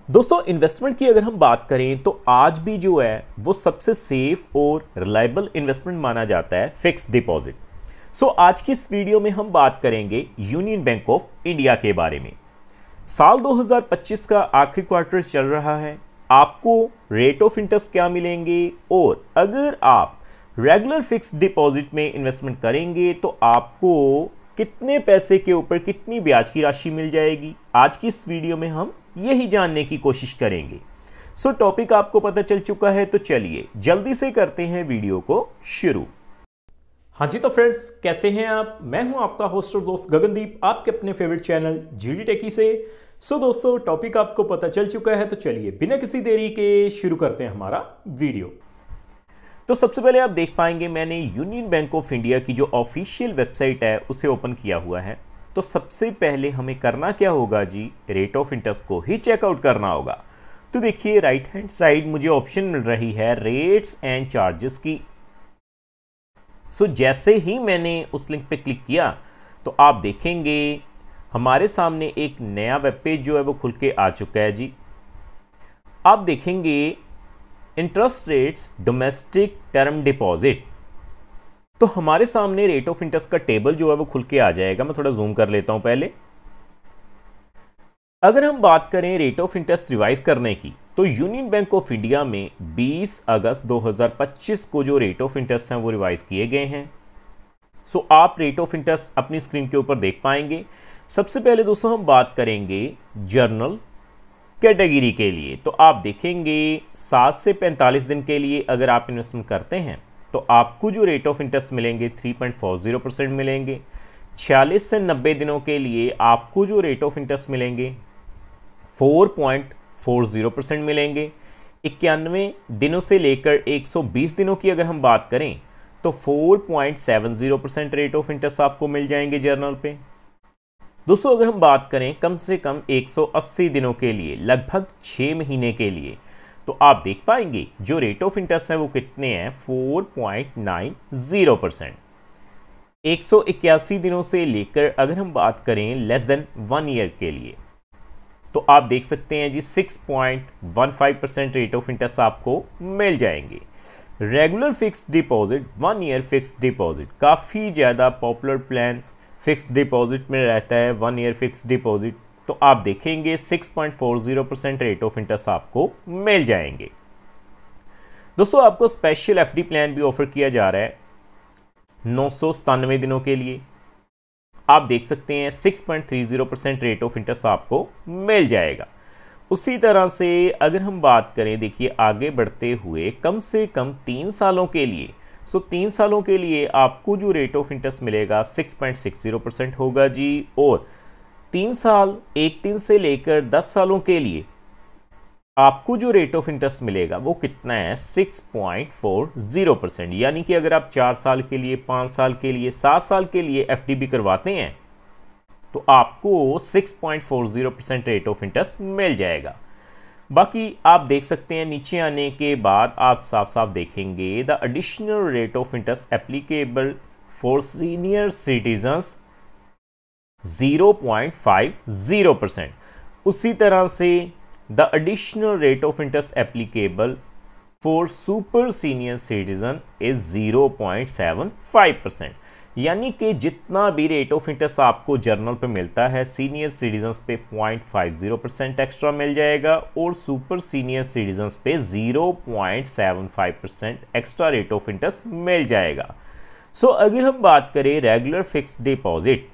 दोस्तों इन्वेस्टमेंट की अगर हम बात करें तो आज भी जो है वो सबसे सेफ और रिलायबल इन्वेस्टमेंट माना जाता है फिक्स्ड डिपॉजिट। सो आज की इस वीडियो में हम बात करेंगे यूनियन बैंक ऑफ इंडिया के बारे में। साल 2025 का आखिरी क्वार्टर चल रहा है। आपको रेट ऑफ इंटरेस्ट क्या मिलेंगे और अगर आप रेगुलर फिक्स्ड डिपॉजिट में इन्वेस्टमेंट करेंगे तो आपको कितने पैसे के ऊपर कितनी ब्याज की राशि मिल जाएगी, आज की इस वीडियो में हम यही जानने की कोशिश करेंगे। सो टॉपिक आपको पता चल चुका है तो चलिए जल्दी से करते हैं वीडियो को शुरू। हाँ जी तो फ्रेंड्स, कैसे हैं आप? मैं हूं आपका होस्ट और दोस्त गगनदीप, आपके अपने फेवरेट चैनल जीडी टेकी से। सो दोस्तों टॉपिक आपको पता चल चुका है तो चलिए बिना किसी देरी के शुरू करते हैं हमारा वीडियो। तो सबसे पहले आप देख पाएंगे मैंने यूनियन बैंक ऑफ इंडिया की जो ऑफिशियल वेबसाइट है उसे ओपन किया हुआ है। तो सबसे पहले हमें करना क्या होगा जी, रेट ऑफ इंटरेस्ट को ही चेकआउट करना होगा। तो देखिए राइट हैंड साइड मुझे ऑप्शन मिल रही है रेट्स एंड चार्जेस की। सो जैसे ही मैंने उस लिंक पे क्लिक किया तो आप देखेंगे हमारे सामने एक नया वेब पेज जो है वो खुल के आ चुका है जी। आप देखेंगे interest rates domestic term deposit. तो हमारे सामने रेट ऑफ इंटरेस्ट का टेबल जो है वो खुल के आ जाएगा। मैं थोड़ा जूम कर लेता हूं पहले। अगर हम बात करें रेट ऑफ इंटरेस्ट रिवाइज करने की तो यूनियन बैंक ऑफ इंडिया में 20 अगस्त 2025 को जो रेट ऑफ इंटरेस्ट हैं वो रिवाइज किए गए हैं। सो आप रेट ऑफ इंटरेस्ट अपनी स्क्रीन के ऊपर देख पाएंगे। सबसे पहले दोस्तों हम बात करेंगे जर्नल कैटेगरी के लिए। तो आप देखेंगे 7 से 45 दिन के लिए अगर आप इन्वेस्टमेंट करते हैं तो आपको जो रेट ऑफ इंटरेस्ट मिलेंगे 3.40% मिलेंगे। 46 से 90 दिनों के लिए आपको जो रेट ऑफ इंटरेस्ट मिलेंगे 4.40% मिलेंगे। 91 दिनों से लेकर 120 दिनों की अगर हम बात करें तो 4.70% रेट ऑफ इंटरेस्ट आपको मिल जाएंगे जर्नल पे। दोस्तों अगर हम बात करें कम से कम 180 दिनों के लिए, लगभग 6 महीने के लिए, तो आप देख पाएंगे जो रेट ऑफ इंटरेस्ट है वो कितने हैं 4.90%। 181 दिनों से लेकर अगर हम बात करें लेस देन 1 ईयर के लिए तो आप देख सकते हैं जी 6.15% रेट ऑफ इंटरेस्ट आपको मिल जाएंगे। Regular fixed deposit 1 year fixed deposit काफ़ी ज़्यादा पॉपुलर प्लान फिक्स्ड डिपॉजिट में रहता है 1 ईयर फिक्स्ड डिपॉजिट। तो आप देखेंगे 6.40% रेट ऑफ इंटरेस्ट आपको मिल जाएंगे। दोस्तों आपको स्पेशल एफडी प्लान भी ऑफर किया जा रहा है 997 दिनों के लिए। आप देख सकते हैं 6.30% रेट ऑफ इंटरेस्ट आपको मिल जाएगा। उसी तरह से अगर हम बात करें, देखिए आगे बढ़ते हुए कम से कम 3 सालों के लिए, 3 सालों के लिए आपको जो रेट ऑफ इंटरेस्ट मिलेगा 6.60% होगा जी। और 3 साल 1 से लेकर 10 सालों के लिए आपको जो रेट ऑफ इंटरेस्ट मिलेगा वो कितना है 6.40%। यानी कि अगर आप 4 साल के लिए, 5 साल के लिए, 7 साल के लिए एफडी भी करवाते हैं तो आपको 6.40% रेट ऑफ इंटरेस्ट मिल जाएगा। बाकी आप देख सकते हैं नीचे आने के बाद आप साफ साफ देखेंगे the additional rate of interest applicable for senior citizens 0.50%। उसी तरह से the additional rate of interest applicable for super senior citizen is 0.75%। यानी कि जितना भी रेट ऑफ इंटरेस्ट आपको जर्नल पे मिलता है सीनियर सिटीजन्स पे 0.50% एक्स्ट्रा मिल जाएगा और सुपर सीनियर सिटीजन्स पे 0.75% एक्स्ट्रा रेट ऑफ इंटरेस्ट मिल जाएगा। सो अगर हम बात करें regular fixed deposit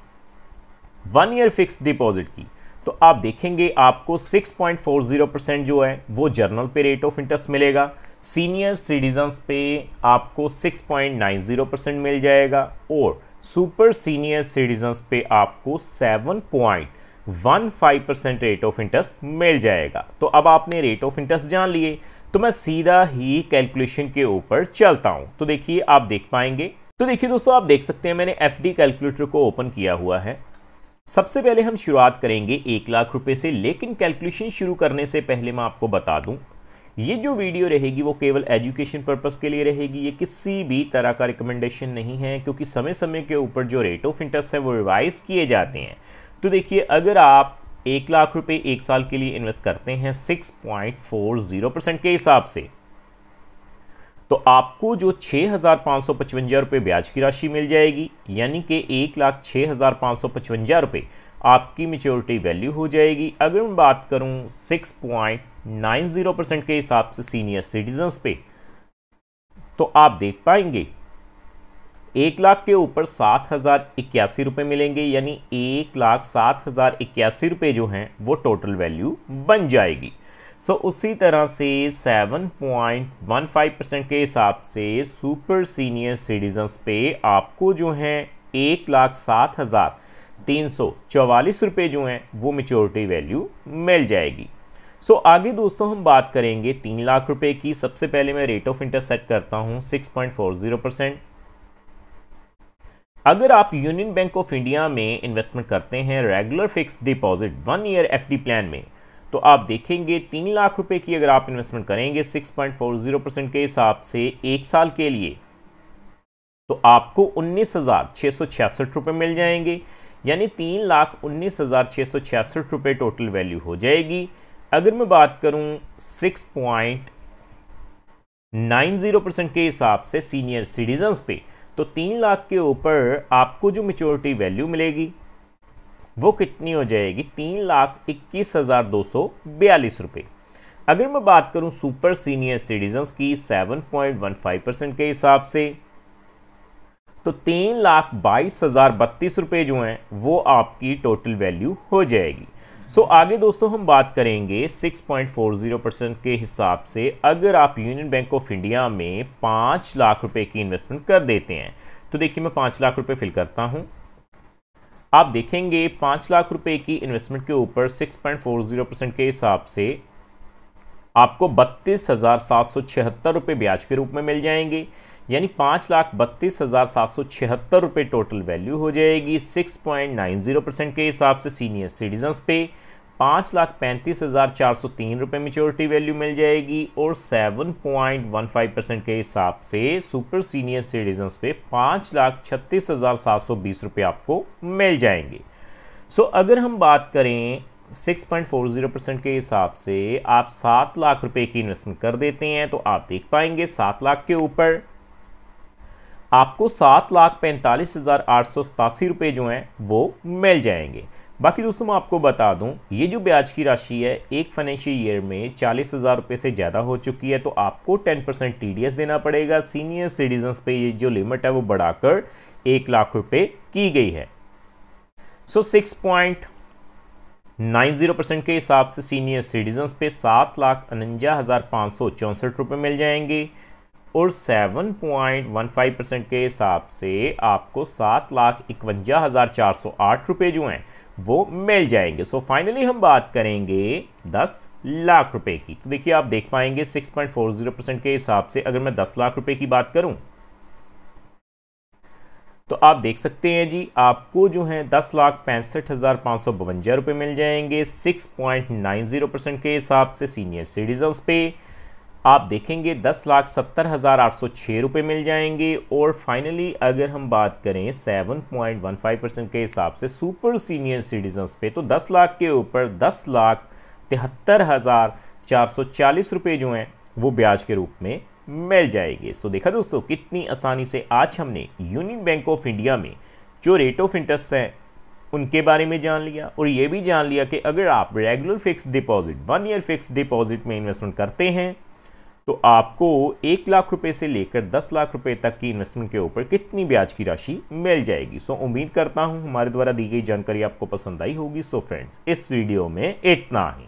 1 year fixed deposit की तो आप देखेंगे आपको 6.40% जो है वो जर्नल पे रेट ऑफ इंटरेस्ट मिलेगा। सीनियर सिटीजन्स पे आपको 6.90% मिल जाएगा और सुपर सीनियर सिटीजन्स पे आपको 7.15% रेट ऑफ इंटरेस्ट मिल जाएगा। तो अब आपने रेट ऑफ इंटरेस्ट जान लिए तो मैं सीधा ही कैलकुलेशन के ऊपर चलता हूं। तो देखिए आप देख पाएंगे, तो देखिए दोस्तों आप देख सकते हैं मैंने एफडी कैलकुलेटर को ओपन किया हुआ है। सबसे पहले हम शुरुआत करेंगे 1 लाख रुपए से, लेकिन कैलकुलेशन शुरू करने से पहले मैं आपको बता दूं ये जो वीडियो रहेगी वो केवल एजुकेशन पर्पस के लिए रहेगी। ये किसी भी तरह का रिकमेंडेशन नहीं है, क्योंकि समय समय के ऊपर जो रेट ऑफ इंटरेस्ट है वो रिवाइज किए जाते हैं। तो देखिए अगर आप 1,00,000 रुपए 1 साल के लिए इन्वेस्ट करते हैं 6.40% के हिसाब से, तो आपको जो 6,555 रुपये ब्याज की राशि मिल जाएगी, यानी कि 1,06,555 रुपये आपकी मेच्योरिटी वैल्यू हो जाएगी। अगर मैं बात करूं 6.90% के हिसाब से सीनियर सिटीजन्स पे, तो आप देख पाएंगे 1,00,000 के ऊपर 7,081 रुपये मिलेंगे, यानी 1,07,081 रुपये जो हैं वो टोटल वैल्यू बन जाएगी। सो उसी तरह से 7.15% के हिसाब से सुपर सीनियर सिटीजन्स पे आपको जो हैं 1,07,344 रुपये जो हैं वो मेच्योरिटी वैल्यू मिल जाएगी। सो आगे दोस्तों हम बात करेंगे 3,00,000 रुपये की। सबसे पहले मैं रेट ऑफ इंटरेस्ट सेट करता हूं 6.40%। अगर आप यूनियन बैंक ऑफ इंडिया में इन्वेस्टमेंट करते हैं regular fixed deposit 1 year FD plan में, तो आप देखेंगे 3,00,000 रुपए की अगर आप इन्वेस्टमेंट करेंगे 6.40% के हिसाब से 1 साल के लिए, तो आपको 19,666 रुपये मिल जाएंगे, यानी 3,19,666 रुपये टोटल वैल्यू हो जाएगी। अगर मैं बात करूं 6.90% के हिसाब से सीनियर सिटीजन्स पे, तो 3,00,000 के ऊपर आपको जो मेच्योरिटी वैल्यू मिलेगी वो कितनी हो जाएगी, 3,21,242 रुपये। अगर मैं बात करूं सुपर सीनियर सिटीजन्स की 7.15% के हिसाब से, तो 3,22,032 रुपये जो हैं वो आपकी टोटल वैल्यू हो जाएगी। सो आगे दोस्तों हम बात करेंगे 6.40% के हिसाब से अगर आप यूनियन बैंक ऑफ इंडिया में 5,00,000 रुपए की इन्वेस्टमेंट कर देते हैं, तो देखिए मैं 5,00,000 रुपए फिल करता हूं। आप देखेंगे 5,00,000 रुपए की इन्वेस्टमेंट के ऊपर 6.40% के हिसाब से आपको 32,776 रुपये ब्याज के रूप में मिल जाएंगे, यानी 5,32,776 रुपये टोटल वैल्यू हो जाएगी। 6.90% के हिसाब से सीनियर सिटीजन्स पे 5,35,403 रुपये मेच्योरिटी वैल्यू मिल जाएगी, और 7.15% के हिसाब से सुपर सीनियर सिटीजन्स पे 5,36,720 रुपये आपको मिल जाएंगे। सो अगर हम बात करें 6.40% के हिसाब से आप 7,00,000 रुपये की इन्वेस्टमेंट कर देते हैं, तो आप देख पाएंगे 7,00,000 के ऊपर आपको 7,45,887 रुपये जो हैं वो मिल जाएंगे। बाकी दोस्तों मैं आपको बता दूं, ये जो ब्याज की राशि है एक फाइनेंशियल ईयर में 40,000 रुपये से ज़्यादा हो चुकी है, तो आपको 10% TDS देना पड़ेगा। सीनियर सिटीजन्स पे ये जो लिमिट है वो बढ़ाकर 1,00,000 रुपये की गई है। सो 6.90% के हिसाब से सीनियर सिटीजन्स पे 7,49,564 रुपये मिल जाएंगे, और 7.15% के हिसाब से आपको 7,51,408 रुपये जो हैं वो मिल जाएंगे। सो फाइनली हम बात करेंगे 10,00,000 रुपए की। तो देखिए आप देख पाएंगे 6.40% के हिसाब से अगर मैं 10,00,000 रुपए की बात करूं, तो आप देख सकते हैं जी आपको जो है 10,65,552 रुपये मिल जाएंगे 6.90% के हिसाब से सीनियर सिटीजन्स पे। आप देखेंगे 10,70,806 रुपये मिल जाएंगे, और फाइनली अगर हम बात करें 7.15% के हिसाब से सुपर सीनियर सिटीजन्स पे, तो 10,00,000 के ऊपर 10,73,440 रुपये जो हैं वो ब्याज के रूप में मिल जाएंगे। सो देखा दोस्तों कितनी आसानी से आज हमने यूनियन बैंक ऑफ इंडिया में जो रेट ऑफ इंटरेस्ट है उनके बारे में जान लिया, और ये भी जान लिया कि अगर आप regular fixed deposit 1 year fixed deposit में इन्वेस्टमेंट करते हैं, तो आपको 1,00,000 रुपए से लेकर 10,00,000 रुपए तक की इन्वेस्टमेंट के ऊपर कितनी ब्याज की राशि मिल जाएगी। सो उम्मीद करता हूं हमारे द्वारा दी गई जानकारी आपको पसंद आई होगी। सो फ्रेंड्स इस वीडियो में इतना ही।